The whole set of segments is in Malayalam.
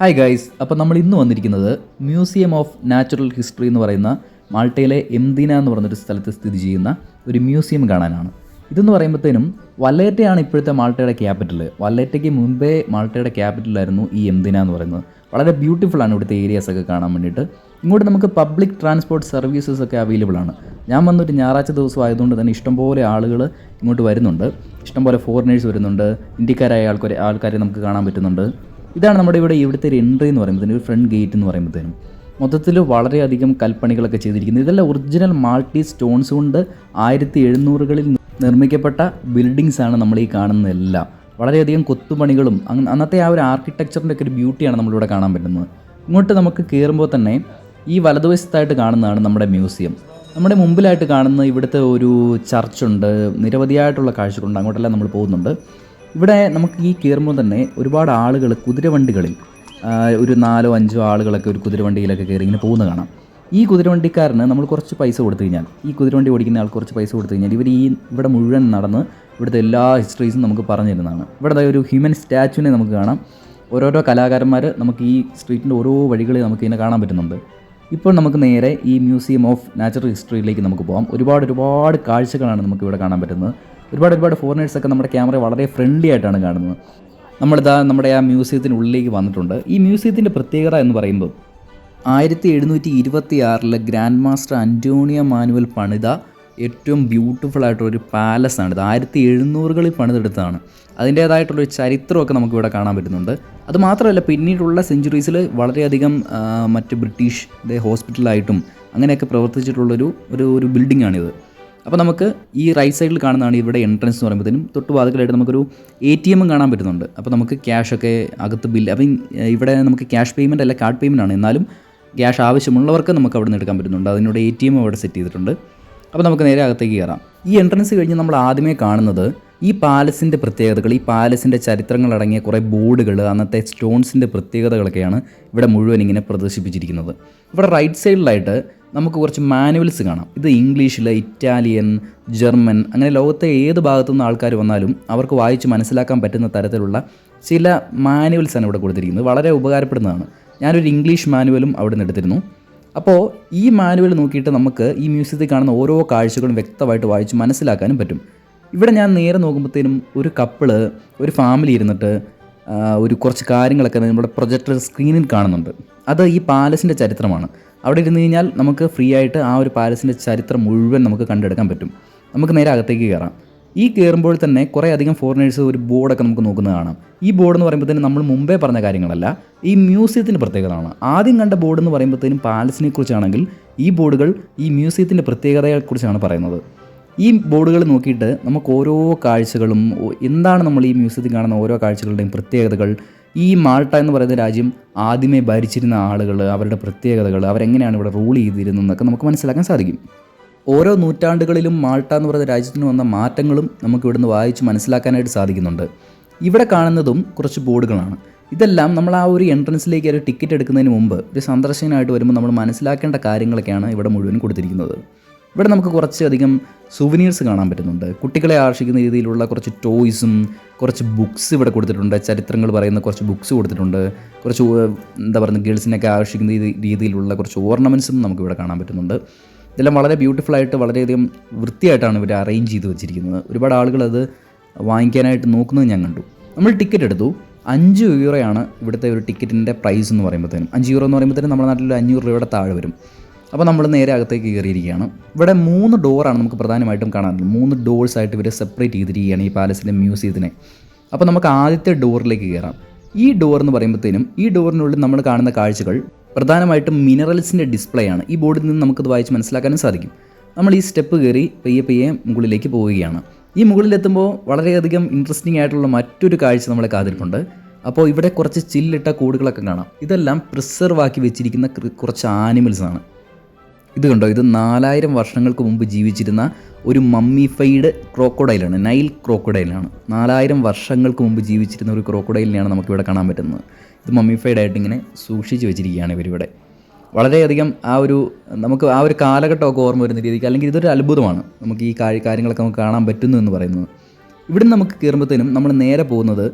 ഹായ് ഗൈസ്, അപ്പോൾ നമ്മൾ ഇന്ന് വന്നിരിക്കുന്നത് മ്യൂസിയം ഓഫ് നാച്ചുറൽ ഹിസ്റ്ററി എന്ന് പറയുന്ന മാൾട്ടയിലെ എംദിന എന്ന് പറഞ്ഞൊരു സ്ഥലത്ത് സ്ഥിതി ചെയ്യുന്ന ഒരു മ്യൂസിയം കാണാനാണ്. ഇതെന്ന് പറയുമ്പോഴത്തേനും വല്ലേറ്റയാണ് ഇപ്പോഴത്തെ മാൾട്ടയുടെ ക്യാപിറ്റൽ. വല്ലേറ്റയ്ക്ക് മുമ്പേ മാൾട്ടയുടെ ക്യാപിറ്റലായിരുന്നു ഈ എംദിന എന്ന് പറയുന്നത്. വളരെ ബ്യൂട്ടിഫുള്ളാണ് ഇവിടുത്തെ ഏരിയാസൊക്കെ കാണാൻ വേണ്ടിയിട്ട്. ഇങ്ങോട്ട് നമുക്ക് പബ്ലിക് ട്രാൻസ്പോർട്ട് സർവീസസ് ഒക്കെ അവൈലബിൾ ആണ്. ഞാൻ വന്നൊരു ഞായറാഴ്ച ദിവസം ആയതുകൊണ്ട് തന്നെ ഇഷ്ടംപോലെ ആളുകൾ ഇങ്ങോട്ട് വരുന്നുണ്ട്. ഇഷ്ടംപോലെ ഫോറിനേഴ്സ് വരുന്നുണ്ട്, ഇന്ത്യക്കാരായ ആൾക്കാരെ നമുക്ക് കാണാൻ പറ്റുന്നുണ്ട്. ഇതാണ് നമ്മുടെ ഇവിടുത്തെ ഒരു എൻട്രി എന്ന് പറയുമ്പോഴത്തേനും, ഒരു ഫ്രണ്ട് ഗേറ്റ് എന്ന് പറയുമ്പോഴത്തേനും മൊത്തത്തിൽ വളരെയധികം കൽപ്പണികളൊക്കെ ചെയ്തിരിക്കുന്നത്. ഇതെല്ലാം ഒറിജിനൽ മാൾട്ടി സ്റ്റോൺസ് കൊണ്ട് 1700-കളിൽ നിർമ്മിക്കപ്പെട്ട ബിൽഡിങ്സ് ആണ് നമ്മൾ ഈ കാണുന്നതെല്ലാം. വളരെയധികം കൊത്തുപണികളും അന്നത്തെ ആ ഒരു ആർക്കിടെക്ചറിൻ്റെ ഒക്കെ ഒരു ബ്യൂട്ടിയാണ് നമ്മളിവിടെ കാണാൻ പറ്റുന്നത്. ഇങ്ങോട്ട് നമുക്ക് കയറുമ്പോൾ തന്നെ ഈ വലതുവശത്തായിട്ട് കാണുന്നതാണ് നമ്മുടെ മ്യൂസിയം. നമ്മുടെ മുമ്പിലായിട്ട് കാണുന്ന ഇവിടുത്തെ ഒരു ചർച്ചുണ്ട്, നിരവധിയായിട്ടുള്ള കാഴ്ചകളുണ്ട്. അങ്ങോട്ടെല്ലാം നമ്മൾ പോകുന്നുണ്ട്. ഇവിടെ നമുക്ക് ഈ കയറുമ്പോൾ തന്നെ ഒരുപാട് ആളുകൾ കുതിരവണ്ടികളിൽ, ഒരു 4-5 ആളുകളൊക്കെ ഒരു കുതിരവണ്ടിയിലൊക്കെ കയറി ഇങ്ങനെ പോകുന്ന കാണാം. ഈ കുതിരവണ്ടിക്കാരന് നമ്മൾ കുറച്ച് പൈസ കൊടുത്തു കഴിഞ്ഞാൽ, ഈ കുതിരവണ്ടി ഓടിക്കുന്ന ആൾ കുറച്ച് പൈസ കൊടുത്തു കഴിഞ്ഞാൽ ഇവിടെ മുഴുവൻ നടന്ന് ഇവിടുത്തെ എല്ലാ ഹിസ്റ്ററീസും നമുക്ക് പറഞ്ഞു തരുന്നതാണ്. ഇവിടെ ഒരു ഹ്യൂമൻ സ്റ്റാച്ചുവിനെ നമുക്ക് കാണാം. ഓരോരോ കലാകാരന്മാർ നമുക്ക് ഈ സ്ട്രീറ്റിൻ്റെ ഓരോ വഴികളിൽ നമുക്ക് ഇതിനെ കാണാൻ പറ്റുന്നുണ്ട്. ഇപ്പോൾ നമുക്ക് നേരെ ഈ മ്യൂസിയം ഓഫ് നാച്ചുറൽ ഹിസ്റ്ററിയിലേക്ക് നമുക്ക് പോകാം. ഒരുപാട് കാഴ്ചകളാണ് നമുക്കിവിടെ കാണാൻ പറ്റുന്നത്. ഒരുപാട് ഫോറിനേഴ്സൊക്കെ നമ്മുടെ ക്യാമറ വളരെ ഫ്രണ്ട്ലി ആയിട്ടാണ് കാണുന്നത്. നമ്മുടെ ആ മ്യൂസിയത്തിനുള്ളിലേക്ക് വന്നിട്ടുണ്ട്. ഈ മ്യൂസിയത്തിൻ്റെ പ്രത്യേകത എന്ന് പറയുമ്പോൾ 1726 ഗ്രാൻഡ് മാസ്റ്റർ അന്റോണിയോ മാനുവൽ പണിത ഏറ്റവും ബ്യൂട്ടിഫുൾ ആയിട്ടൊരു പാലസാണിത്. 1700-കളിൽ പണിതെടുത്തതാണ്. അതിൻ്റേതായിട്ടുള്ളൊരു ചരിത്രമൊക്കെ നമുക്കിവിടെ കാണാൻ പറ്റുന്നുണ്ട്. അതുമാത്രമല്ല, പിന്നീടുള്ള സെഞ്ചുറീസിൽ വളരെയധികം മറ്റ് ബ്രിട്ടീഷ് ഹോസ്പിറ്റലായിട്ടും അങ്ങനെയൊക്കെ പ്രവർത്തിച്ചിട്ടുള്ളൊരു ബിൽഡിങ്ങാണിത്. അപ്പോൾ നമുക്ക് ഈ റൈറ്റ് സൈഡിൽ കാണുന്നതാണ് ഇവിടെ എൻട്രൻസ് എന്ന് പറയുമ്പോഴത്തേനും. തൊട്ട് വാതിക്കലായിട്ട് നമുക്കൊരു ATM കാണാൻ പറ്റുന്നുണ്ട്. അപ്പോൾ നമുക്ക് ക്യാഷൊക്കെ അകത്ത് ബില്ല്, അപ്പം ഇവിടെ നമുക്ക് ക്യാഷ് പേയ്മെൻറ്റ് അല്ല, കാർഡ് പേയ്മെൻ്റ് ആണ്. എന്നാലും ക്യാഷ് ആവശ്യമുള്ളവർക്ക് നമുക്ക് അവിടെ നിന്ന് എടുക്കാൻ പറ്റുന്നുണ്ട്. അതിനോട് ATM അവിടെ സെറ്റ് ചെയ്തിട്ടുണ്ട്. അപ്പോൾ നമുക്ക് നേരെ അകത്തേക്ക് കയറാം. ഈ എൻട്രൻസ് കഴിഞ്ഞ് നമ്മൾ ആദ്യമേ കാണുന്നത് ഈ പാലസിൻ്റെ പ്രത്യേകതകൾ, ഈ പാലസിൻ്റെ ചരിത്രങ്ങളടങ്ങിയ കുറേ ബോർഡുകൾ, അന്നത്തെ സ്റ്റോൺസിൻ്റെ പ്രത്യേകതകളൊക്കെയാണ് ഇവിടെ മുഴുവൻ ഇങ്ങനെ പ്രദർശിപ്പിച്ചിരിക്കുന്നത്. ഇവിടെ റൈറ്റ് സൈഡിലായിട്ട് നമുക്ക് കുറച്ച് മാനുവൽസ് കാണാം. ഇത് ഇംഗ്ലീഷിൽ, ഇറ്റാലിയൻ, ജർമ്മൻ, അങ്ങനെ ലോകത്തെ ഏത് ഭാഗത്തുനിന്ന് ആൾക്കാർ വന്നാലും അവർക്ക് വായിച്ച് മനസ്സിലാക്കാൻ പറ്റുന്ന തരത്തിലുള്ള ചില മാനുവൽസാണ് ഇവിടെ കൊടുത്തിരിക്കുന്നത്. വളരെ ഉപകാരപ്പെടുന്നതാണ്. ഞാനൊരു ഇംഗ്ലീഷ് മാനുവലും അവിടെ നിന്ന് എടുത്തിരുന്നു. അപ്പോൾ ഈ മാനുവൽ നോക്കിയിട്ട് നമുക്ക് ഈ മ്യൂസിയത്തിൽ കാണുന്ന ഓരോ കാഴ്ചകളും വ്യക്തമായിട്ട് വായിച്ച് മനസ്സിലാക്കാനും പറ്റും. ഇവിടെ ഞാൻ നേരെ നോക്കുമ്പോഴത്തേനും ഒരു ഫാമിലി ഇരുന്നിട്ട് കുറച്ച് കാര്യങ്ങളൊക്കെ നമ്മുടെ പ്രൊജക്ടർ സ്ക്രീനിൽ കാണുന്നുണ്ട്. അത് ഈ പാലസിൻ്റെ ചരിത്രമാണ്. അവിടെ ഇരുന്ന് കഴിഞ്ഞാൽ നമുക്ക് ഫ്രീ ആയിട്ട് ആ ഒരു പാലസിൻ്റെ ചരിത്രം മുഴുവൻ നമുക്ക് കണ്ടെടുക്കാൻ പറ്റും. നമുക്ക് നേരെ അകത്തേക്ക് കയറാം. ഈ കയറുമ്പോൾ തന്നെ കുറേ അധികം ഫോറിനേഴ്സ് ഒരു ബോർഡൊക്കെ നമുക്ക് നോക്കുന്നത് കാണാം. ഈ ബോർഡ് എന്ന് പറയുമ്പോഴത്തേനും നമ്മൾ മുമ്പേ പറഞ്ഞ കാര്യങ്ങളല്ല, ഈ മ്യൂസിയത്തിൻ്റെ പ്രത്യേകതയാണ്. ആദ്യം കണ്ട ബോർഡ് എന്ന് പറയുമ്പോഴത്തേനും പാലസിനെ കുറിച്ചാണെങ്കിൽ, ഈ ബോർഡുകൾ ഈ മ്യൂസിയത്തിൻ്റെ പ്രത്യേകതയെക്കുറിച്ചാണ് പറയുന്നത്. ഈ ബോർഡുകൾ നോക്കിയിട്ട് നമുക്ക് ഓരോ കാഴ്ചകളും, എന്താണ് നമ്മൾ ഈ മ്യൂസിയത്തിൽ കാണുന്ന ഓരോ കാഴ്ചകളുടെയും പ്രത്യേകതകൾ, ഈ മാൾട്ട എന്ന് പറയുന്ന രാജ്യം ആദ്യമേ ഭരിച്ചിരുന്ന ആളുകൾ, അവരുടെ പ്രത്യേകതകൾ, അവരെങ്ങനെയാണ് ഇവിടെ റൂൾ ചെയ്തിരുന്നതെന്നൊക്കെ നമുക്ക് മനസ്സിലാക്കാൻ സാധിക്കും. ഓരോ നൂറ്റാണ്ടുകളിലും മാൾട്ട എന്ന് പറയുന്ന രാജ്യത്തിന് വന്ന മാറ്റങ്ങളും നമുക്ക് ഇവിടുന്ന് വായിച്ച് മനസ്സിലാക്കാനായിട്ട് സാധിക്കുന്നുണ്ട്. ഇവിടെ കാണുന്നതും കുറച്ച് ബോർഡുകളാണ്. ഇതെല്ലാം നമ്മൾ ആ ഒരു എൻട്രൻസിലേക്ക് ഒരു ടിക്കറ്റ് എടുക്കുന്നതിന് മുമ്പ്, ഒരു സന്ദർശകനായിട്ട് വരുമ്പോൾ നമ്മൾ മനസ്സിലാക്കേണ്ട കാര്യങ്ങളൊക്കെയാണ് ഇവിടെ മുഴുവൻ കൊടുത്തിരിക്കുന്നത്. ഇവിടെ നമുക്ക് കുറച്ചധികം സുവനീർസ് കാണാൻ പറ്റുന്നുണ്ട്. കുട്ടികളെ ആകർഷിക്കുന്ന രീതിയിലുള്ള കുറച്ച് ടോയ്സും കുറച്ച് ബുക്സ് ഇവിടെ കൊടുത്തിട്ടുണ്ട്. ചരിത്രങ്ങൾ പറയുന്ന കുറച്ച് ബുക്സ് കൊടുത്തിട്ടുണ്ട്. കുറച്ച് ഗേൾസിനെയൊക്കെ ആകർഷിക്കുന്ന രീതിയിലുള്ള കുറച്ച് ഓർണമെൻറ്റ്സും നമുക്കിവിടെ കാണാൻ പറ്റുന്നുണ്ട്. ഇതെല്ലാം വളരെ ബ്യൂട്ടിഫുള്ളായിട്ട്, വളരെയധികം വൃത്തിയായിട്ടാണ് ഇവർ അറേഞ്ച് ചെയ്ത് വെച്ചിരിക്കുന്നത്. ഒരുപാട് ആളുകൾ അത് വാങ്ങിക്കാനായിട്ട് നോക്കുന്നത് ഞാൻ കണ്ടു. നമ്മൾ ടിക്കറ്റ് എടുത്തു. 5 യൂറോയാണ് ഇവിടുത്തെ ഒരു ടിക്കറ്റിൻ്റെ പ്രൈസ് എന്ന് പറയുമ്പോഴത്തേനും. 5 യൂറോ എന്ന് പറയുമ്പോഴത്തേനും നമ്മുടെ നാട്ടിൽ 500 രൂപയുടെ താഴെ വരും. അപ്പോൾ നമ്മൾ നേരെ അകത്തേക്ക് കയറിയിരിക്കുകയാണ്. ഇവിടെ 3 ഡോറാണ് നമുക്ക് പ്രധാനമായിട്ടും കാണാനുള്ളത്. 3 ഡോഴ്സായിട്ട് ഇവർ സെപ്പറേറ്റ് ചെയ്തിരിക്കുകയാണ് ഈ പാലസിൻ്റെ മ്യൂസിയത്തിനെ. അപ്പോൾ നമുക്ക് ആദ്യത്തെ ഡോറിലേക്ക് കയറാം. ഈ ഡോർ എന്ന് പറയുമ്പോഴത്തേനും, ഈ ഡോറിനുള്ളിൽ നമ്മൾ കാണുന്ന കാഴ്ചകൾ പ്രധാനമായിട്ടും മിനറൽസിൻ്റെ ഡിസ്പ്ലേ ആണ്. ഈ ബോർഡിൽ നിന്ന് നമുക്കത് വായിച്ച് മനസ്സിലാക്കാനും സാധിക്കും. നമ്മൾ ഈ സ്റ്റെപ്പ് കയറി പയ്യെ മുകളിലേക്ക് പോവുകയാണ്. ഈ മുകളിലെത്തുമ്പോൾ വളരെയധികം ഇൻട്രസ്റ്റിംഗ് ആയിട്ടുള്ള മറ്റൊരു കാഴ്ച നമ്മളെ കാത്തിരിപ്പുണ്ട്. അപ്പോൾ ഇവിടെ കുറച്ച് ചില്ലിട്ട കൂടുകളൊക്കെ കാണാം. ഇതെല്ലാം പ്രിസർവ് ആക്കി വെച്ചിരിക്കുന്ന കുറച്ച് ആനിമൽസാണ്. ഇത് കണ്ടോ, ഇത് 4000 വർഷങ്ങൾക്ക് മുമ്പ് ജീവിച്ചിരുന്ന ഒരു മമ്മിഫൈഡ് ക്രോക്കോഡൈലാണ്, നൈൽ ക്രോക്കോഡൈലാണ്. 4000 വർഷങ്ങൾക്ക് മുമ്പ് ജീവിച്ചിരുന്ന ഒരു ക്രോക്കോഡൈലിനെയാണ് നമുക്കിവിടെ കാണാൻ പറ്റുന്നത്. ഇത് മമ്മിഫൈഡ് ആയിട്ട് ഇങ്ങനെ സൂക്ഷിച്ച് വെച്ചിരിക്കുകയാണ് ഇവരിവിടെ. വളരെയധികം നമുക്ക് ആ ഒരു കാലഘട്ടമൊക്കെ ഓർമ്മ വരുന്ന രീതിക്ക്, അല്ലെങ്കിൽ ഇതൊരു അത്ഭുതമാണ് നമുക്ക് ഈ കാര്യങ്ങളൊക്കെ നമുക്ക് കാണാൻ പറ്റുന്നു എന്ന് പറയുന്നത്. ഇവിടുന്ന് നമുക്ക് കയറുമ്പോഴത്തേനും നമ്മൾ നേരെ പോകുന്നത്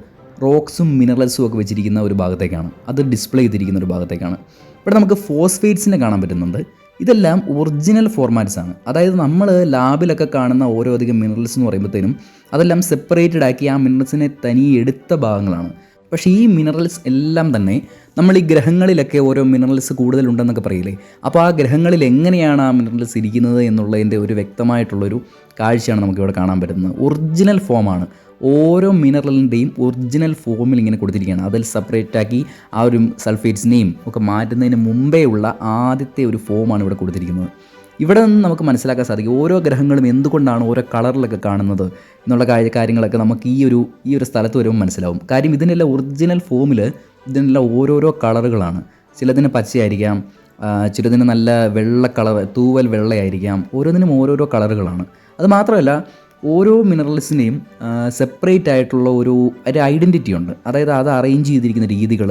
റോക്സും മിനറൽസും ഒക്കെ വെച്ചിരിക്കുന്ന ഒരു ഭാഗത്തേക്കാണ്, അത് ഡിസ്പ്ലേ ചെയ്തിരിക്കുന്ന ഒരു ഭാഗത്തേക്കാണ്. ഇവിടെ നമുക്ക് ഫോസ്ഫേറ്റ്സിനെ കാണാൻ പറ്റുന്നുണ്ട്. ഇതെല്ലാം ഒറിജിനൽ ഫോർമാറ്റ്സ് ആണ്. അതായത് നമ്മൾ ലാബിലൊക്കെ കാണുന്ന ഓരോ അധികം മിനറൽസ് എന്ന് പറയുമ്പോഴത്തേനും അതെല്ലാം സെപ്പറേറ്റഡ് ആക്കി ആ മിനറൽസിനെ തനിയെ എടുത്ത ഭാഗങ്ങളാണ്. പക്ഷേ ഈ മിനറൽസ് എല്ലാം തന്നെ നമ്മൾ ഈ ഗ്രഹങ്ങളിലൊക്കെ ഓരോ മിനറൽസ് കൂടുതലുണ്ടെന്നൊക്കെ പറയില്ലേ, അപ്പോൾ ആ ഗ്രഹങ്ങളിൽ എങ്ങനെയാണ് ആ മിനറൽസ് ഇരിക്കുന്നത് എന്നുള്ളതിൻ്റെ ഒരു വ്യക്തമായിട്ടുള്ളൊരു കാഴ്ചയാണ് നമുക്കിവിടെ കാണാൻ പറ്റുന്നത്. ഒറിജിനൽ ഫോമാണ്, ഓരോ മിനറലിൻ്റെയും ഒറിജിനൽ ഫോമിൽ ഇങ്ങനെ കൊടുത്തിരിക്കുകയാണ്. അതിൽ സെപ്പറേറ്റ് ആക്കി ആ ഒരു സൾഫേറ്റ്സിനെയും ഒക്കെ മാറ്റുന്നതിന് മുമ്പേ ഉള്ള ആദ്യത്തെ ഒരു ഫോമാണ് ഇവിടെ കൊടുത്തിരിക്കുന്നത്. ഇവിടെ നിന്ന് നമുക്ക് മനസ്സിലാക്കാൻ സാധിക്കും ഓരോ ഗ്രഹങ്ങളും എന്തുകൊണ്ടാണ് ഓരോ കളറിലൊക്കെ കാണുന്നത് എന്നുള്ള കാര്യങ്ങളൊക്കെ നമുക്ക് ഈ ഒരു സ്ഥലത്ത് വരുമ്പോൾ മനസ്സിലാവും. കാര്യം ഇതിനെല്ലാം ഒറിജിനൽ ഫോമിൽ ഇതിനെല്ലാം ഓരോരോ കളറുകളാണ്. ചിലതിന് പച്ചയായിരിക്കാം, ചിലതിന് നല്ല വെള്ള കളർ, തൂവൽ വെള്ളയായിരിക്കാം, ഓരോന്നിനും ഓരോരോ കളറുകളാണ്. അത് മാത്രമല്ല ഓരോ മിനറൽസിനെയും സെപ്പറേറ്റ് ആയിട്ടുള്ള ഒരു ഐഡൻറ്റിറ്റി ഉണ്ട്. അതായത് അത് അറേഞ്ച് ചെയ്തിരിക്കുന്ന രീതികൾ,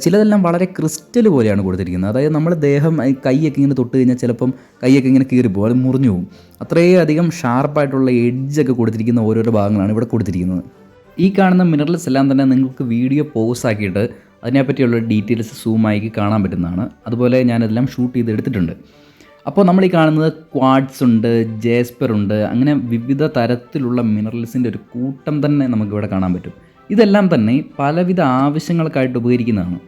ചിലതെല്ലാം വളരെ ക്രിസ്റ്റൽ പോലെയാണ് കൊടുത്തിരിക്കുന്നത്. അതായത് നമ്മൾ ദേഹം കൈയൊക്കെ ഇങ്ങനെ തൊട്ട് കഴിഞ്ഞാൽ ചിലപ്പം കൈയൊക്കെ ഇങ്ങനെ കീറിപ്പോകും, അത് മുറിഞ്ഞു പോകും. അത്രയധികം ഷാർപ്പായിട്ടുള്ള എഡ്ജൊക്കെ കൊടുത്തിരിക്കുന്ന ഓരോരോ ഭാഗങ്ങളാണ് ഇവിടെ കൊടുത്തിരിക്കുന്നത്. ഈ കാണുന്ന മിനറൽസ് എല്ലാം തന്നെ നിങ്ങൾക്ക് വീഡിയോ പോസ് ആക്കിയിട്ട് അതിനെപ്പറ്റിയുള്ള ഡീറ്റെയിൽസ് സൂമാക്കി കാണാൻ പറ്റുന്നതാണ്. അതുപോലെ ഞാനെല്ലാം ഷൂട്ട് ചെയ്ത് എടുത്തിട്ടുണ്ട്. അപ്പോൾ നമ്മൾ ഈ കാണുന്നത് ക്വാഡ്സ് ഉണ്ട്, ജേസ്പർ ഉണ്ട്, അങ്ങനെ വിവിധ തരത്തിലുള്ള മിനറൽസിൻ്റെ ഒരു കൂട്ടം തന്നെ നമുക്കിവിടെ കാണാൻ പറ്റും. ഇതെല്ലാം തന്നെ പലവിധ ആവശ്യങ്ങൾക്കായിട്ട് ഉപകരിക്കുന്നതാണ്.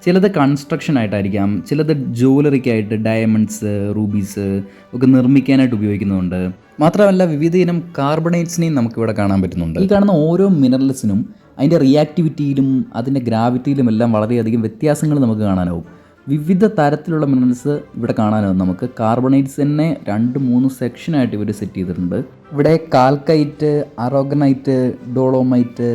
ചിലത് കൺസ്ട്രക്ഷൻ ആയിട്ടായിരിക്കാം, ചിലത് ജ്വല്ലറിക്കായിട്ട് ഡയമണ്ട്സ്, റൂബീസ് ഒക്കെ നിർമ്മിക്കാനായിട്ട് ഉപയോഗിക്കുന്നുണ്ട്. മാത്രമല്ല വിവിധ ഇനം കാർബണേറ്റ്സിനെയും നമുക്കിവിടെ കാണാൻ പറ്റുന്നുണ്ട്. ഈ കാണുന്ന ഓരോ മിനറൽസിനും അതിൻ്റെ റിയാക്ടിവിറ്റിയിലും അതിൻ്റെ ഗ്രാവിറ്റിയിലും എല്ലാം വളരെയധികം വ്യത്യാസങ്ങൾ നമുക്ക് കാണാനാവും. വിവിധ തരത്തിലുള്ള മിനറൽസ് ഇവിടെ കാണാനാവും നമുക്ക്. കാർബണേറ്റ്സ് തന്നെ 2-3 സെക്ഷനായിട്ട് ഇവർ സെറ്റ് ചെയ്തിട്ടുണ്ട്. ഇവിടെ കാൽക്കൈറ്റ്, അറോഗനൈറ്റ്, ഡോളോമൈറ്റ്,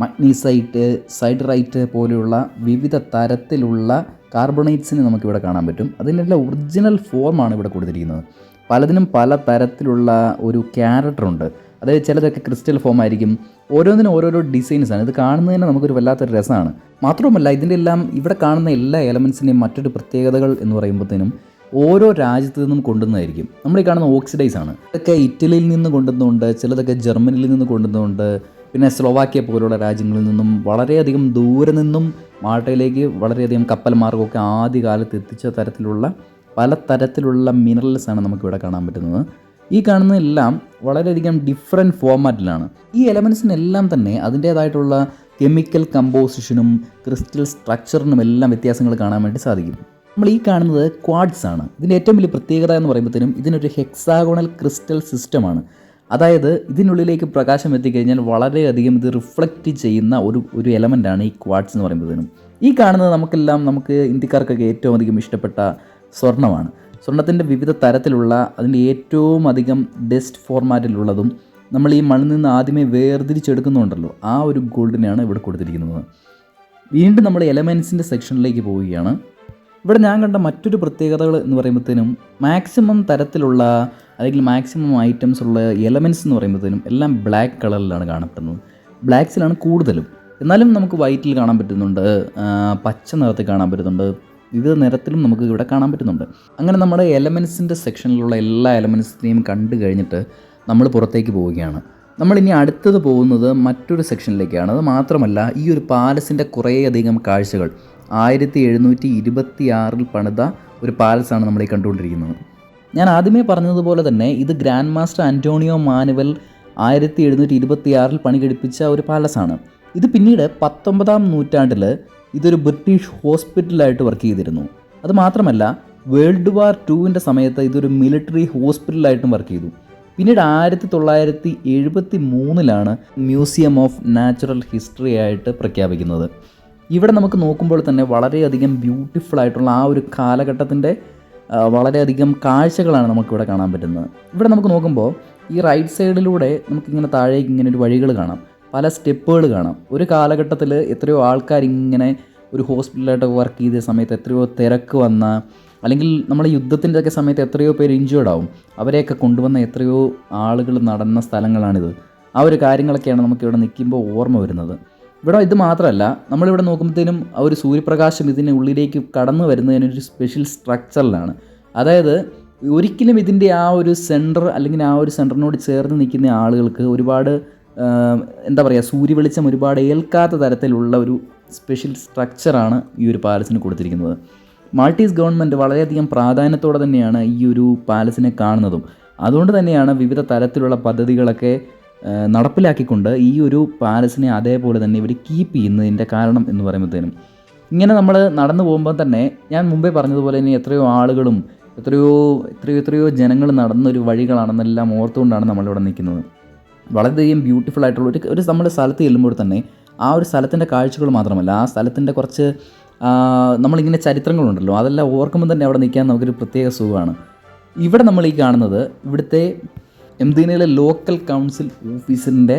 മഗ്നീസൈറ്റ്, സൈഡറൈറ്റ് പോലെയുള്ള വിവിധ തരത്തിലുള്ള കാർബണേറ്റ്സിനെ നമുക്കിവിടെ കാണാൻ പറ്റും. അതിനെല്ലാം ഒറിജിനൽ ഫോമാണ് ഇവിടെ കൊടുത്തിരിക്കുന്നത്. പലതിനും പല തരത്തിലുള്ള ഒരു ക്യാരക്ടറുണ്ട്. അതായത് ചിലതൊക്കെ ക്രിസ്റ്റൽ ഫോം ആയിരിക്കും, ഓരോന്നിനും ഓരോരോ ഡിസൈൻസാണ്. ഇത് കാണുന്നതിന് നമുക്കൊരു വല്ലാത്തൊരു രസമാണ്. മാത്രവുമല്ല ഇതിൻ്റെ എല്ലാം ഇവിടെ കാണുന്ന എല്ലാ എലമെൻസിൻ്റെയും മറ്റൊരു പ്രത്യേകതകൾ എന്ന് പറയുമ്പോഴത്തേനും ഓരോ രാജ്യത്തു നിന്നും കൊണ്ടുവന്നതായിരിക്കും. നമ്മൾ ഈ കാണുന്ന ഓക്സിഡൈസ് ആണ്. ഇതൊക്കെ ഇറ്റലിയിൽ നിന്ന് കൊണ്ടുവന്നുണ്ട്, ചിലതൊക്കെ ജർമ്മനിയിൽ നിന്ന് കൊണ്ടുവന്നുണ്ട്, പിന്നെ സ്ലോവാക്യ പോലുള്ള രാജ്യങ്ങളിൽ നിന്നും വളരെയധികം ദൂരെ നിന്നും മാൾട്ടയിലേക്ക് വളരെയധികം കപ്പൽ മാർഗമൊക്കെ ആദ്യകാലത്ത് എത്തിച്ച തരത്തിലുള്ള പല തരത്തിലുള്ള മിനറൽസാണ് നമുക്കിവിടെ കാണാൻ പറ്റുന്നത്. ഈ കാണുന്നതെല്ലാം വളരെയധികം ഡിഫറെൻറ്റ് ഫോർമാറ്റിലാണ്. ഈ എലമെൻസിനെല്ലാം തന്നെ അതിൻ്റേതായിട്ടുള്ള കെമിക്കൽ കമ്പോസിഷനും ക്രിസ്റ്റൽ സ്ട്രക്ചറിനും എല്ലാം വ്യത്യാസങ്ങൾ കാണാൻ വേണ്ടി സാധിക്കും. നമ്മൾ ഈ കാണുന്നത് ക്വാഡ്സ് ആണ്. ഇതിൻ്റെ ഏറ്റവും വലിയ പ്രത്യേകത എന്ന് പറയുമ്പോഴത്തേനും ഇതിനൊരു ഹെക്സാഗോണൽ ക്രിസ്റ്റൽ സിസ്റ്റമാണ്. അതായത് ഇതിനുള്ളിലേക്ക് പ്രകാശം എത്തിക്കഴിഞ്ഞാൽ വളരെയധികം ഇത് റിഫ്ലക്റ്റ് ചെയ്യുന്ന ഒരു എലമെൻ്റാണ് ഈ ക്വാഡ്സ് എന്ന് പറയുമ്പോഴത്തേനും. ഈ കാണുന്നത് നമുക്ക് ഇന്ത്യക്കാർക്കൊക്കെ ഏറ്റവും അധികം ഇഷ്ടപ്പെട്ട സ്വർണ്ണമാണ്. സ്വർണ്ണത്തിൻ്റെ വിവിധ തരത്തിലുള്ള അതിൻ്റെ ഏറ്റവും അധികം ഡസ്റ്റ് ഫോർമാറ്റിലുള്ളതും നമ്മൾ ഈ മണ്ണിൽ നിന്ന് ആദ്യമേ വേർതിരിച്ചെടുക്കുന്നുണ്ടല്ലോ, ആ ഒരു ഗോൾഡിനെയാണ് ഇവിടെ കൊടുത്തിരിക്കുന്നത്. വീണ്ടും നമ്മൾ എലമെൻസിൻ്റെ സെക്ഷനിലേക്ക് പോവുകയാണ്. ഇവിടെ ഞാൻ കണ്ട മറ്റൊരു പ്രത്യേകതകൾ എന്ന് പറയുമ്പോഴത്തേനും മാക്സിമം തരത്തിലുള്ള അല്ലെങ്കിൽ മാക്സിമം ഐറ്റംസ് ഉള്ള എലമെൻറ്റ്സ് എന്ന് പറയുമ്പോഴത്തേനും എല്ലാം ബ്ലാക്ക് കളറിലാണ് കാണപ്പെടുന്നത്. ബ്ലാക്സിലാണ് കൂടുതലും. എന്നാലും നമുക്ക് വൈറ്റിൽ കാണാൻ പറ്റുന്നുണ്ട്, പച്ച നിറത്തിൽ കാണാൻ പറ്റുന്നുണ്ട്, വിവിധ നിറത്തിലും നമുക്ക് ഇവിടെ കാണാൻ പറ്റുന്നുണ്ട്. അങ്ങനെ നമ്മുടെ എലമെൻസിൻ്റെ സെക്ഷനിലുള്ള എല്ലാ എലമെൻസിനെയും കണ്ടു കഴിഞ്ഞിട്ട് നമ്മൾ പുറത്തേക്ക് പോവുകയാണ്. നമ്മളിനി അടുത്തത് പോകുന്നത് മറ്റൊരു സെക്ഷനിലേക്കാണ്. അത് മാത്രമല്ല ഈ ഒരു പാലസിൻ്റെ കുറേയധികം കാഴ്ചകൾ 1726 പണിത ഒരു പാലസാണ് നമ്മൾ ഈ കണ്ടുകൊണ്ടിരിക്കുന്നത്. ഞാൻ ആദ്യമേ പറഞ്ഞതുപോലെ തന്നെ ഇത് ഗ്രാൻഡ് മാസ്റ്റർ അന്റോണിയോ മാനുവൽ 1726 പണി കഴിപ്പിച്ച ഒരു പാലസാണ്. ഇത് പിന്നീട് 19-ാം നൂറ്റാണ്ടിൽ ഇതൊരു ബ്രിട്ടീഷ് ഹോസ്പിറ്റലായിട്ട് വർക്ക് ചെയ്തിരുന്നു. അതുമാത്രമല്ല വേൾഡ് വാർ 2 സമയത്ത് ഇതൊരു മിലിറ്ററി ഹോസ്പിറ്റലായിട്ടും വർക്ക് ചെയ്തു. പിന്നീട് 1973 മ്യൂസിയം ഓഫ് നാച്ചുറൽ ഹിസ്റ്ററി ആയിട്ട് പ്രഖ്യാപിക്കുന്നത്. ഇവിടെ നമുക്ക് നോക്കുമ്പോൾ തന്നെ വളരെയധികം ബ്യൂട്ടിഫുൾ ആയിട്ടുള്ള ആ ഒരു കാലഘട്ടത്തിൻ്റെ വളരെയധികം കാഴ്ചകളാണ് നമുക്കിവിടെ കാണാൻ പറ്റുന്നത്. ഇവിടെ നമുക്ക് നോക്കുമ്പോൾ ഈ റൈറ്റ് സൈഡിലൂടെ നമുക്കിങ്ങനെ താഴേക്ക് ഇങ്ങനെ ഒരു വഴികൾ കാണാം, പല സ്റ്റെപ്പുകൾ കാണാം. ഒരു കാലഘട്ടത്തിൽ എത്രയോ ആൾക്കാർ ഇങ്ങനെ ഒരു ഹോസ്പിറ്റലായിട്ട് വർക്ക് ചെയ്ത സമയത്ത് എത്രയോ തിരക്ക് വന്ന, അല്ലെങ്കിൽ നമ്മുടെ യുദ്ധത്തിൻ്റെ ഒക്കെ സമയത്ത് എത്രയോ പേര് ഇഞ്ചേർഡ് ആവും, അവരെയൊക്കെ കൊണ്ടുവന്ന എത്രയോ ആളുകൾ നടന്ന സ്ഥലങ്ങളാണിത്. ആ ഒരു കാര്യങ്ങളൊക്കെയാണ് നമുക്കിവിടെ നിൽക്കുമ്പോൾ ഓർമ്മ വരുന്നത്. ഇവിടെ ഇത് മാത്രമല്ല, നമ്മളിവിടെ നോക്കുമ്പോഴത്തേനും ആ ഒരു സൂര്യപ്രകാശം ഇതിന് ഉള്ളിലേക്ക് കടന്നു വരുന്നതിനൊരു സ്പെഷ്യൽ സ്ട്രക്ചറിലാണ്. അതായത് ഒരിക്കലും ഇതിൻ്റെ ആ ഒരു സെൻറ്റർ അല്ലെങ്കിൽ ആ ഒരു സെൻറ്ററിനോട് ചേർന്ന് നിൽക്കുന്ന ആളുകൾക്ക് ഒരുപാട് എന്താ പറയുക, സൂര്യവെളിച്ചം ഒരുപാട് ഏൽക്കാത്ത തരത്തിലുള്ള ഒരു സ്പെഷ്യൽ സ്ട്രക്ചറാണ് ഈ ഒരു പാലസിന് കൊടുത്തിരിക്കുന്നത്. മാൾട്ടീസ് ഗവൺമെൻറ് വളരെയധികം പ്രാധാന്യത്തോടെ തന്നെയാണ് ഈ ഒരു പാലസിനെ കാണുന്നതും. അതുകൊണ്ട് തന്നെയാണ് വിവിധ തരത്തിലുള്ള പദ്ധതികളൊക്കെ നടപ്പിലാക്കിക്കൊണ്ട് ഈ ഒരു പാലസിനെ അതേപോലെ തന്നെ ഇവർ കീപ്പ് ചെയ്യുന്നതിൻ്റെ കാരണം എന്ന് പറയുമ്പോഴത്തേനും, ഇങ്ങനെ നമ്മൾ നടന്നു പോകുമ്പോൾ തന്നെ ഞാൻ മുമ്പേ പറഞ്ഞതുപോലെ തന്നെ എത്രയോ ആളുകളും എത്രയോ ജനങ്ങൾ നടന്നൊരു വഴികളാണെന്നെല്ലാം ഓർത്തുകൊണ്ടാണ് നമ്മളിവിടെ നിൽക്കുന്നത്. വളരെയധികം ബ്യൂട്ടിഫുൾ ആയിട്ടുള്ള ഒരു നമ്മൾ സ്ഥലത്ത് ചെല്ലുമ്പോൾ തന്നെ ആ ഒരു സ്ഥലത്തിൻ്റെ കാഴ്ചകൾ മാത്രമല്ല, ആ സ്ഥലത്തിൻ്റെ കുറച്ച് നമ്മളിങ്ങനെ ചരിത്രങ്ങളുണ്ടല്ലോ, അതെല്ലാം ഓർക്കുമ്പോൾ തന്നെ അവിടെ നിൽക്കാൻ നമുക്കൊരു പ്രത്യേക സുഖമാണ്. ഇവിടെ നമ്മൾ ഈ കാണുന്നത് ഇവിടുത്തെ എംദീനയിലെ ലോക്കൽ കൗൺസിൽ ഓഫീസിൻ്റെ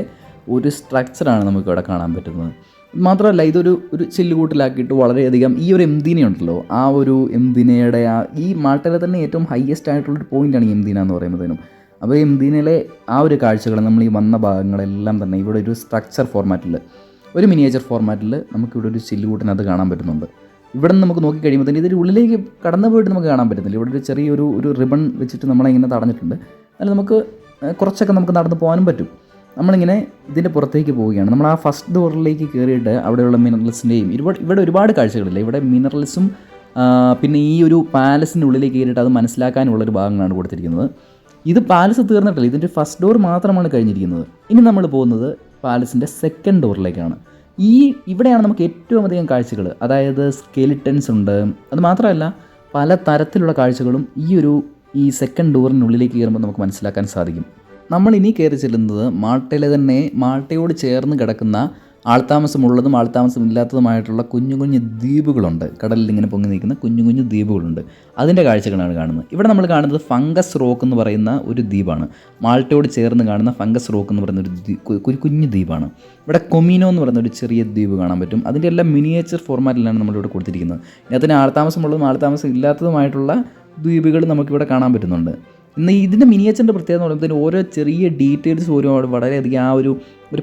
ഒരു സ്ട്രക്ചറാണ് നമുക്കിവിടെ കാണാൻ പറ്റുന്നത്. മാത്രമല്ല ഇതൊരു ചില്ലുകൂട്ടിലാക്കിയിട്ട് വളരെയധികം ഈ ഒരു എംദീനയുണ്ടല്ലോ, ആ ഒരു എംദീനയുടെ ഈ മാൾട്ടയിലെ തന്നെ ഏറ്റവും ഹയസ്റ്റ് ആയിട്ടുള്ളൊരു പോയിൻ്റാണ് ഈ എംദീന എന്ന് പറയുമ്പോഴത്തേനും. അപ്പോൾ ഈ എംദീനയിലെ ആ ഒരു കാഴ്ചകൾ നമ്മൾ ഈ വന്ന ഭാഗങ്ങളെല്ലാം തന്നെ ഇവിടെ ഒരു സ്ട്രക്ചർ ഫോർമാറ്റിൽ, ഒരു മിനിയേച്ചർ ഫോർമാറ്റിൽ നമുക്കിവിടെ ഒരു ചില്ലുകൂട്ടിനകത്ത് കാണാൻ പറ്റുന്നുണ്ട്. ഇവിടെ നിന്ന് നമുക്ക് നോക്കിക്കഴിയുമ്പോൾ തന്നെ ഇതിൻ്റെ ഉള്ളിലേക്ക് കടന്നു പോയിട്ട് നമുക്ക് കാണാൻ പറ്റുന്നില്ല. ഇവിടെ ഒരു ചെറിയൊരു റിബൺ വെച്ചിട്ട് നമ്മളിങ്ങനെ തടഞ്ഞിട്ടുണ്ട്. അതിൽ നമുക്ക് കുറച്ചൊക്കെ നമുക്ക് നടന്നു പോകാനും പറ്റും. നമ്മളിങ്ങനെ ഇതിൻ്റെ പുറത്തേക്ക് പോവുകയാണ്. നമ്മൾ ആ ഫസ്റ്റ് ഡോറിലേക്ക് കയറിയിട്ട് അവിടെയുള്ള മിനറൽസിൻ്റെയും ഇവിടെ ഒരുപാട് കാഴ്ചകളില്ല. ഇവിടെ മിനറൽസും പിന്നെ ഈ ഒരു പാലസിൻ്റെ ഉള്ളിലേക്ക് കയറിയിട്ട് അത് മനസ്സിലാക്കാനുള്ളൊരു ഭാഗങ്ങളാണ് കൊടുത്തിരിക്കുന്നത്. ഇത് പാലസ് തീർന്നിട്ടില്ല, ഇതിൻ്റെ ഫസ്റ്റ് ഡോർ മാത്രമാണ് കഴിഞ്ഞിരിക്കുന്നത്. ഇനി നമ്മൾ പോകുന്നത് പാലസിൻ്റെ സെക്കൻഡ് ഡോറിലേക്കാണ്. ഇവിടെയാണ് നമുക്ക് ഏറ്റവും അധികം കാഴ്ചകൾ, അതായത് സ്കെലിറ്റൻസ് ഉണ്ട്. അത് മാത്രമല്ല പല തരത്തിലുള്ള കാഴ്ചകളും ഈ സെക്കൻഡ് ഡോറിനുള്ളിലേക്ക് കയറുമ്പോൾ നമുക്ക് മനസ്സിലാക്കാൻ സാധിക്കും. നമ്മൾ ഇനി കയറി ചെല്ലുന്നത് മാൾട്ടയിലെ തന്നെ മാൾട്ടയോട് ചേർന്ന് കിടക്കുന്ന ആൾത്താമസമുള്ളതും ആൾത്താമസമില്ലാത്തതുമായിട്ടുള്ള കുഞ്ഞു കുഞ്ഞു ദ്വീപുകളുണ്ട്. കടലിൽ ഇങ്ങനെ പൊങ്ങി നിൽക്കുന്ന കുഞ്ഞു കുഞ്ഞു ദ്വീപുകളുണ്ട്. അതിൻ്റെ കാഴ്ചകളാണ് കാണുന്നത്. ഇവിടെ നമ്മൾ കാണുന്നത് ഫംഗസ് റോക്ക് എന്ന് പറയുന്ന ഒരു ദ്വീപാണ്. മാൾട്ടയോട് ചേർന്ന് കാണുന്ന ഫംഗസ് റോക്ക് എന്ന് പറയുന്ന ഒരു കുഞ്ഞു ദ്വീപാണ്. ഇവിടെ കൊമീനോ എന്ന് പറയുന്ന ഒരു ചെറിയ ദ്വീപ് കാണാൻ പറ്റും. അതിൻ്റെ എല്ലാം മിനിയേച്ചർ ഫോർമാറ്റിലാണ് നമ്മളിവിടെ കൊടുത്തിരിക്കുന്നത്. ഇതിനകത്തിന് ആൾത്താമസമുള്ളതും ആൾത്താമസം ഇല്ലാത്തതുമായിട്ടുള്ള ദ്വീപുകൾ നമുക്കിവിടെ കാണാൻ പറ്റുന്നുണ്ട്. ഇന്ന് ഇതിൻ്റെ മിനിയേച്ചറിൻ്റെ പ്രത്യേകത എന്ന് പറയുമ്പോൾ ഓരോ ചെറിയ ഡീറ്റെയിൽസ് ഓരോ വളരെയധികം ആ ഒരു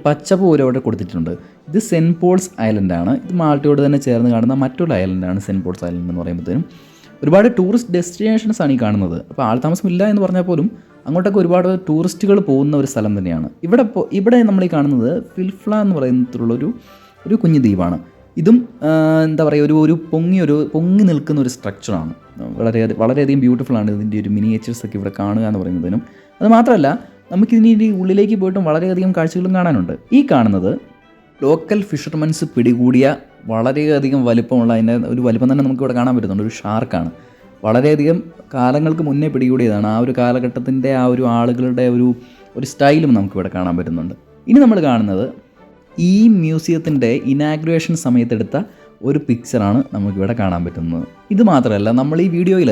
പച്ചപ്പ് ഓരോ അവിടെ കൊടുത്തിട്ടുണ്ട്. ഇത് സെൻറ്റ് പോൾസ് ഐലൻഡാണ്. ഇത് മാൾട്ടയോട് തന്നെ ചേർന്ന് കാണുന്ന മറ്റൊരു ഐലൻഡാണ് സെൻറ്റ് പോൾസ് ഐലൻഡ് എന്ന് പറയുമ്പോഴത്തേനും. ഒരുപാട് ടൂറിസ്റ്റ് ഡെസ്റ്റിനേഷൻസ് ആണ് ഈ കാണുന്നത്. അപ്പോൾ ആൾത്താമസമില്ല എന്ന് പറഞ്ഞാൽ പോലും അങ്ങോട്ടൊക്കെ ഒരുപാട് ടൂറിസ്റ്റുകൾ പോകുന്ന ഒരു സ്ഥലം തന്നെയാണ്. ഇവിടെ നമ്മൾ ഈ കാണുന്നത് ഫിൽഫ്ല എന്ന് പറയുന്നതിലുള്ളൊരു കുഞ്ഞു ദ്വീപാണ്. ഇതും എന്താ പറയുക, പൊങ്ങി നിൽക്കുന്ന ഒരു സ്ട്രക്ചറാണ്. വളരെയധികം ബ്യൂട്ടിഫുള്ളാണ് ഇതിൻ്റെ ഒരു മിനിയേച്ചേഴ്സൊക്കെ ഇവിടെ കാണുക എന്ന് പറയുന്നതിനും. അത് മാത്രമല്ല നമുക്കിതിൻ്റെ ഉള്ളിലേക്ക് പോയിട്ടും വളരെയധികം കാഴ്ചകളും കാണാനുണ്ട്. ഈ കാണുന്നത് ലോക്കൽ ഫിഷർമെൻസ് പിടികൂടിയ വളരെയധികം വലിപ്പമുള്ള, അതിൻ്റെ ഒരു വലിപ്പം തന്നെ നമുക്കിവിടെ കാണാൻ പറ്റുന്നുണ്ട്. ഒരു ഷാർക്കാണ്. വളരെയധികം കാലങ്ങൾക്ക് മുന്നേ പിടികൂടിയതാണ്. ആ ഒരു കാലഘട്ടത്തിൻ്റെ ആ ഒരു ആളുകളുടെ ഒരു സ്റ്റൈലും നമുക്കിവിടെ കാണാൻ പറ്റുന്നുണ്ട്. ഇനി നമ്മൾ കാണുന്നത് ഈ മ്യൂസിയത്തിൻ്റെ ഇനാഗ്രേഷൻ സമയത്തെടുത്ത ഒരു പിക്ചറാണ് നമുക്കിവിടെ കാണാൻ പറ്റുന്നത്. ഇത് മാത്രമല്ല നമ്മൾ ഈ വീഡിയോയിൽ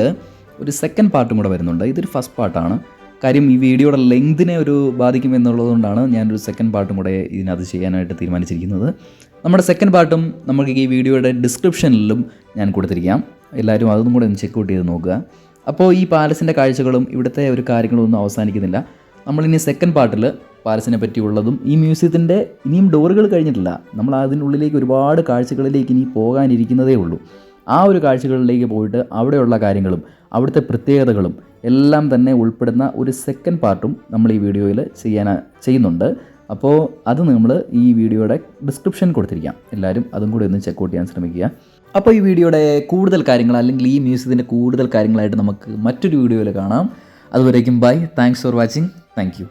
ഒരു സെക്കൻഡ് പാർട്ടും കൂടെ വരുന്നുണ്ട്. ഇതൊരു ഫസ്റ്റ് പാർട്ടാണ്. കാര്യം ഈ വീഡിയോയുടെ ലെങ്തിനെ ബാധിക്കുമെന്നുള്ളതുകൊണ്ടാണ് ഞാനൊരു സെക്കൻഡ് പാർട്ടും കൂടെ ഇതിനകത്ത് ചെയ്യാനായിട്ട് തീരുമാനിച്ചിരിക്കുന്നത്. നമ്മുടെ സെക്കൻഡ് പാർട്ടും നമുക്ക് ഈ വീഡിയോയുടെ ഡിസ്ക്രിപ്ഷനിലും ഞാൻ കൊടുത്തിരിക്കാം. എല്ലാവരും അതും കൂടെ ഒന്ന് ചെക്ക് ഔട്ട് ചെയ്ത് നോക്കുക. അപ്പോൾ ഈ പാലസിൻ്റെ കാഴ്ചകളും ഇവിടുത്തെ ഒരു കാര്യങ്ങളൊന്നും അവസാനിക്കുന്നില്ല. നമ്മളിനി സെക്കൻഡ് പാർട്ടിൽ പാലസിനെ പറ്റിയുള്ളതും ഈ മ്യൂസിയത്തിൻ്റെ ഇനിയും ഡോറുകൾ കഴിഞ്ഞിട്ടില്ല. നമ്മൾ അതിനുള്ളിലേക്ക് ഒരുപാട് കാഴ്ചകളിലേക്ക് ഇനി പോകാനിരിക്കുന്നതേ ഉള്ളൂ. ആ ഒരു കാഴ്ചകളിലേക്ക് പോയിട്ട് അവിടെയുള്ള കാര്യങ്ങളും അവിടുത്തെ പ്രത്യേകതകളും എല്ലാം തന്നെ ഉൾപ്പെടുന്ന ഒരു സെക്കൻഡ് പാർട്ടും നമ്മൾ ഈ വീഡിയോയിൽ ചെയ്യുന്നുണ്ട്. അപ്പോൾ അത് നമ്മൾ ഈ വീഡിയോയുടെ ഡിസ്ക്രിപ്ഷൻ കൊടുത്തിരിക്കാം. എല്ലാവരും അതും കൂടി ഒന്ന് ചെക്ക് ഔട്ട് ചെയ്യാൻ ശ്രമിക്കുക. അപ്പോൾ ഈ വീഡിയോയുടെ കൂടുതൽ കാര്യങ്ങൾ അല്ലെങ്കിൽ ഈ മ്യൂസിയത്തിൻ്റെ കൂടുതൽ കാര്യങ്ങളായിട്ട് നമുക്ക് മറ്റൊരു വീഡിയോയിൽ കാണാം. അതുവരേക്കും bye. Thanks for watching. Thank U.